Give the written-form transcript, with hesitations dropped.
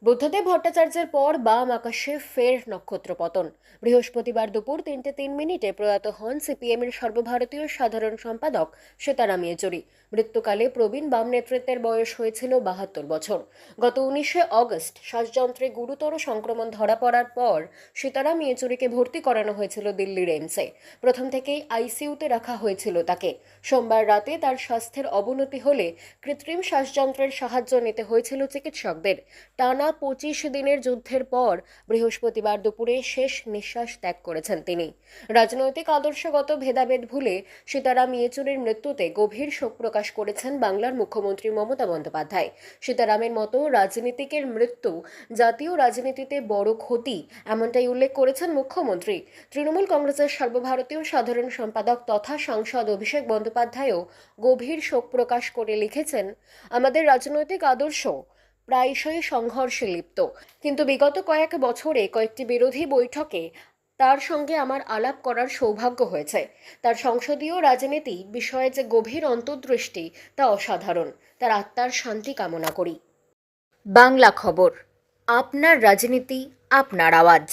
বুদ্ধদেব ভট্টাচার্যের পর বাম আকাশে ফের নক্ষত্র পতন। বৃহস্পতিবার দুপুর 3:03 প্রয়াত হন সিপিএমের সর্বভারতীয় সাধারণ সম্পাদক সীতারাম ইয়েচুরি। মৃত্যুকালে প্রবীণ বাম নেতৃত্বের বয়স হয়েছিল 72 বছর। গত 19শে অগস্ট শ্বাসযন্ত্রে গুরুতর সংক্রমণ ধরা পড়ার পর সীতারাম ইয়েচুরিকে ভর্তি করানো হয়েছিল দিল্লির এইমসে। প্রথম থেকেই আইসিইউতে রাখা হয়েছিল তাকে। সোমবার রাতে তার স্বাস্থ্যের অবনতি হলে কৃত্রিম শ্বাসযন্ত্রের সাহায্য নিতে হয়েছিল চিকিৎসকদের। টানা 25 দিনের যুদ্ধের পর বৃহস্পতিবার দুপুরে শেষ নিঃশ্বাস ত্যাগ করেছেন তিনি। রাজনৈতিক আদর্শগত ভেদাভেদ ভুলে সীতারাম ইয়েচুরির মৃত্যুতে গভীর শোক প্রকাশ করেছেন বাংলার মুখ্যমন্ত্রী মমতা বন্দ্যোপাধ্যায়। সীতারামের মতো রাজনীতিকের মৃত্যু জাতীয় রাজনীতিতে বড় ক্ষতি, এমনটাই উল্লেখ করেছেন মুখ্যমন্ত্রী। তৃণমূল কংগ্রেসের সর্বভারতীয় সাধারণ সম্পাদক তথা সাংসদ অভিষেক বন্দ্যোপাধ্যায়ও গভীর শোক প্রকাশ করে লিখেছেন, আমাদের রাজনৈতিক আদর্শ প্রায়শই সংঘর্ষে লিপ্ত, কিন্তু বিগত কয়েক বছরে কয়েকটি বিরোধী বৈঠকে তার সঙ্গে আমার আলাপ করার সৌভাগ্য হয়েছে। তার সংসদীয় রাজনীতি বিষয়ে যে গভীর অন্তর্দৃষ্টি তা অসাধারণ। তার আত্মার শান্তি কামনা করি। বাংলা খবর, আপনার রাজনীতি, আপনার আওয়াজ।